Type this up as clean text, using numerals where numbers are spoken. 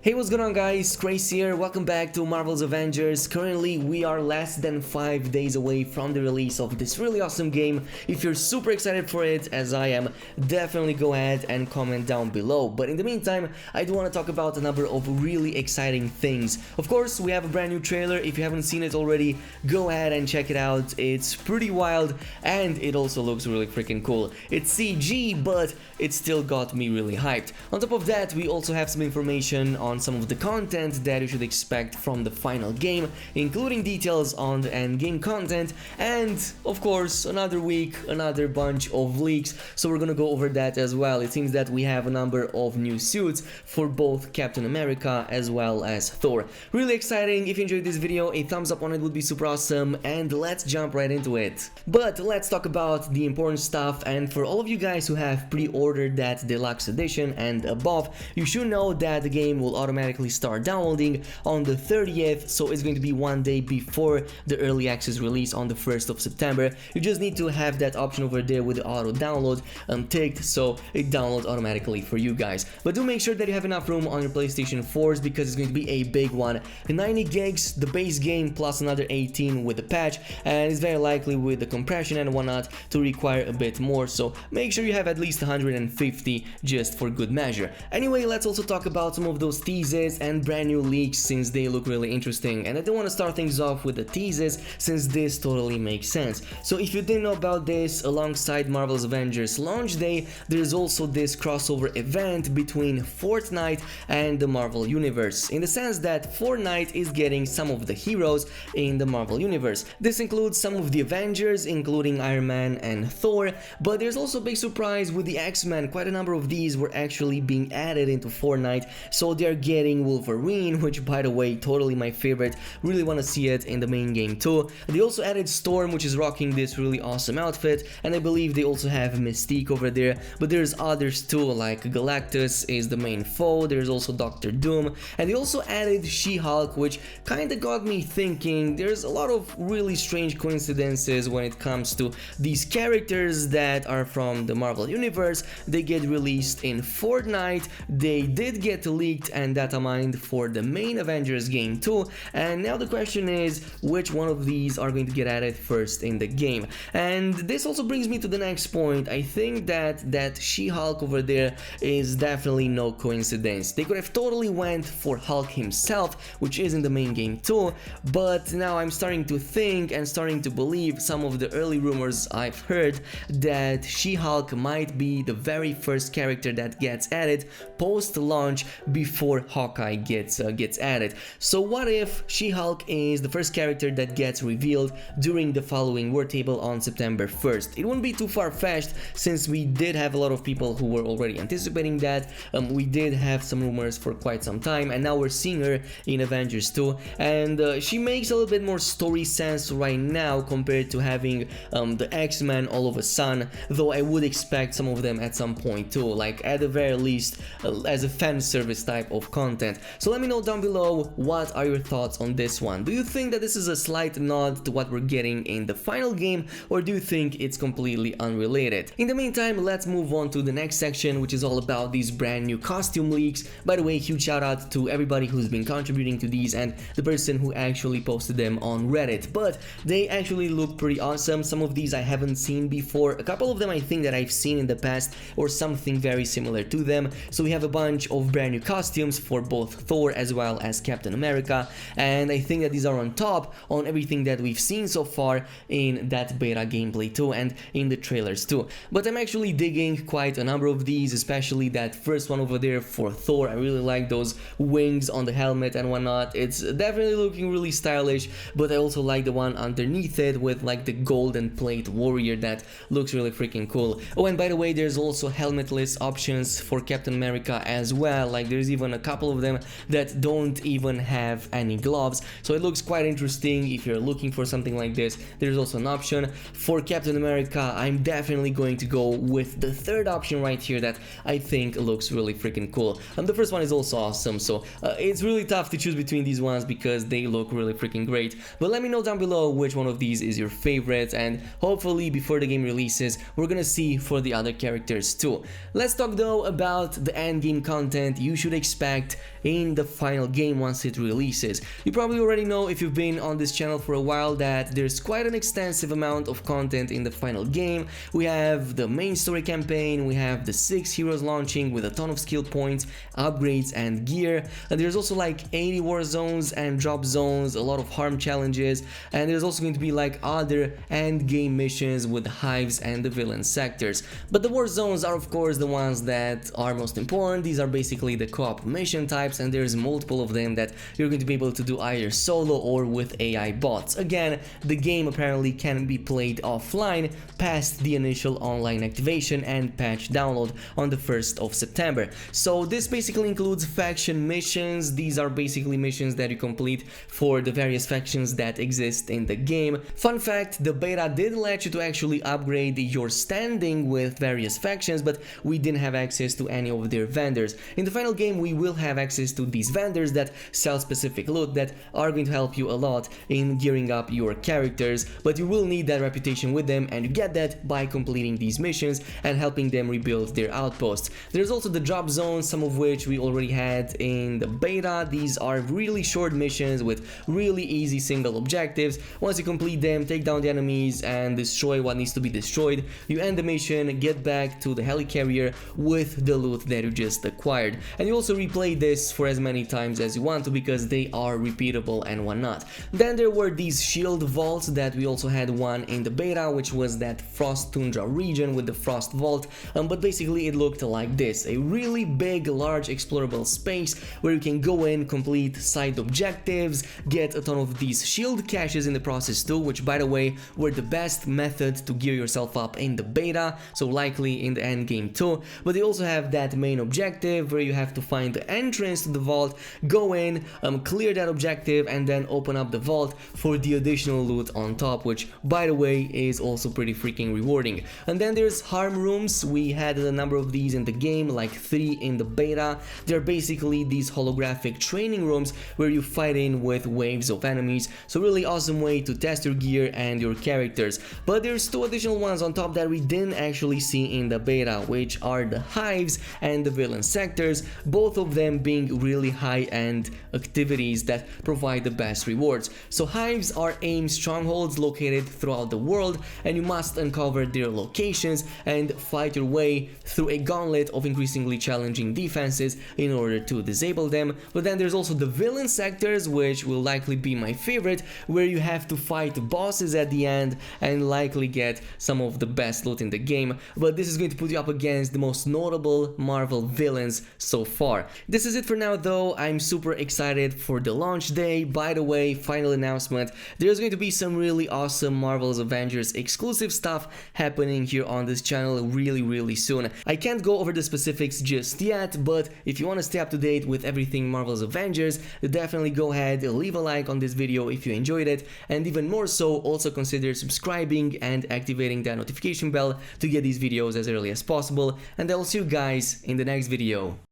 Hey, what's going on guys, Khraze here, welcome back to Marvel's Avengers. Currently we are less than 5 days away from the release of this really awesome game. If you're super excited for it, as I am, definitely go ahead and comment down below. But in the meantime, I do want to talk about a number of really exciting things. Of course, we have a brand new trailer. If you haven't seen it already, go ahead and check it out. It's pretty wild and it also looks really freaking cool. It's CG, but it still got me really hyped. On top of that, we also have some information on some of the content that you should expect from the final game, including details on the Endgame content, and of course another week, another bunch of leaks, so we're gonna go over that as well. It seems that we have a number of new suits for both Captain America as well as Thor. Really exciting. If you enjoyed this video, a thumbs up on it would be super awesome, and let's jump right into it. But let's talk about the important stuff, and for all of you guys who have pre-ordered that deluxe edition and above, you should know that the game will automatically start downloading on the 30th, so it's going to be one day before the early access release on the 1st of September. You just need to have that option over there with the auto download ticked, so it downloads automatically for you guys. But do make sure that you have enough room on your PlayStation 4s because it's going to be a big one. 90 gigs, the base game, plus another 18 with the patch, and it's very likely with the compression and whatnot to require a bit more, so make sure you have at least 150 just for good measure. Anyway, let's also talk about some of those teases and brand new leaks since they look really interesting, and I do want to start things off with the teases since this totally makes sense. So if you didn't know about this, alongside Marvel's Avengers launch day, there's also this crossover event between Fortnite and the Marvel Universe, in the sense that Fortnite is getting some of the heroes in the Marvel Universe. This includes some of the Avengers, including Iron Man and Thor, but there's also a big surprise with the X-Men. Quite a number of these were actually being added into Fortnite, so they're getting Wolverine, which by the way, totally my favorite. Really want to see it in the main game too. They also added Storm, which is rocking this really awesome outfit, and I believe they also have Mystique over there, but there's others too, like Galactus is the main foe. There's also Doctor Doom, and they also added She-Hulk, which kinda got me thinking. There's a lot of really strange coincidences when it comes to these characters that are from the Marvel Universe. They get released in Fortnite, they did get leaked and data mined for the main Avengers game too, and now the question is which one of these are going to get added first in the game. And this also brings me to the next point. I think that She-Hulk over there is definitely no coincidence. They could have totally went for Hulk himself, which is in the main game too, but now I'm starting to think and starting to believe some of the early rumors I've heard that She-Hulk might be the very first character that gets added post-launch before Hawkeye gets added. So what if She-Hulk is the first character that gets revealed during the following word table on September 1st? It wouldn't be too far-fetched since we did have a lot of people who were already anticipating that. We did have some rumors for quite some time, and now we're seeing her in Avengers 2, and she makes a little bit more story sense right now compared to having the X-Men all of a sudden, though I would expect some of them at some point too, like at the very least as a fan service type of content. So let me know down below, what are your thoughts on this one? Do you think that this is a slight nod to what we're getting in the final game, or do you think it's completely unrelated? In the meantime, let's move on to the next section, which is all about these brand new costume leaks. By the way, huge shout out to everybody who's been contributing to these and the person who actually posted them on Reddit, but they actually look pretty awesome. Some of these I haven't seen before, a couple of them I think that I've seen in the past or something very similar to them. So we have a bunch of brand new costumes for both Thor as well as Captain America, and I think that these are on top on everything that we've seen so far in that beta gameplay too and in the trailers too. But I'm actually digging quite a number of these, especially that first one over there for Thor. I really like those wings on the helmet and whatnot. It's definitely looking really stylish, but I also like the one underneath it with like the golden plate warrior. That looks really freaking cool. Oh, and by the way, there's also helmetless options for Captain America as well. Like there's even a couple of them that don't even have any gloves, so it looks quite interesting if you're looking for something like this. There's also an option for Captain America. I'm definitely going to go with the third option right here that I think looks really freaking cool. And the first one is also awesome, so it's really tough to choose between these ones because they look really freaking great. But let me know down below which one of these is your favorite, and hopefully before the game releases we're gonna see for the other characters too. Let's talk though about the endgame content you should expect expect in the final game once it releases. You probably already know, if you've been on this channel for a while, that there's quite an extensive amount of content in the final game. We have the main story campaign, we have the 6 heroes launching with a ton of skill points, upgrades and gear, and there's also like 80 war zones and drop zones, a lot of harm challenges, and there's also going to be like other end game missions with the hives and the villain sectors. But the war zones are of course the ones that are most important. These are basically the co-op mission types, and there's multiple of them that you're going to be able to do either solo or with AI bots. Again, the game apparently can be played offline past the initial online activation and patch download on the 1st of September. So this basically includes faction missions. These are basically missions that you complete for the various factions that exist in the game. Fun fact, the beta did let you to actually upgrade your standing with various factions, but we didn't have access to any of their vendors. In the final game, we will have access to these vendors that sell specific loot that are going to help you a lot in gearing up your characters, but you will need that reputation with them, and you get that by completing these missions and helping them rebuild their outposts. There's also the drop zones, some of which we already had in the beta. These are really short missions with really easy single objectives. Once you complete them, take down the enemies and destroy what needs to be destroyed, you end the mission, get back to the helicarrier with the loot that you just acquired. And you also replay this for as many times as you want to, because they are repeatable and whatnot. Then there were these shield vaults that we also had one in the beta, which was that frost tundra region with the frost vault, but basically it looked like this: a really big, large explorable space where you can go in, complete side objectives, get a ton of these shield caches in the process too, which by the way were the best method to gear yourself up in the beta, so likely in the end game too. But they also have that main objective where you have to find the entrance to the vault, go in, clear that objective, and then open up the vault for the additional loot on top, which by the way is also pretty freaking rewarding. And then there's harm rooms. We had a number of these in the game, like 3 in the beta. They're basically these holographic training rooms where you fight in with waves of enemies, so really awesome way to test your gear and your characters. But there's 2 additional ones on top that we didn't actually see in the beta, which are the hives and the villain sectors, both of them being really high-end activities that provide the best rewards. So hives are AIM strongholds located throughout the world, and you must uncover their locations and fight your way through a gauntlet of increasingly challenging defenses in order to disable them. But then there's also the villain sectors, which will likely be my favorite, where you have to fight bosses at the end and likely get some of the best loot in the game. But this is going to put you up against the most notable Marvel villains so far. This is it for now though. I'm super excited for the launch day. By the way, final announcement, there's going to be some really awesome Marvel's Avengers exclusive stuff happening here on this channel really soon. I can't go over the specifics just yet, but if you want to stay up to date with everything Marvel's Avengers, definitely go ahead, leave a like on this video if you enjoyed it, and even more so, also consider subscribing and activating that notification bell to get these videos as early as possible. And I'll see you guys in the next video.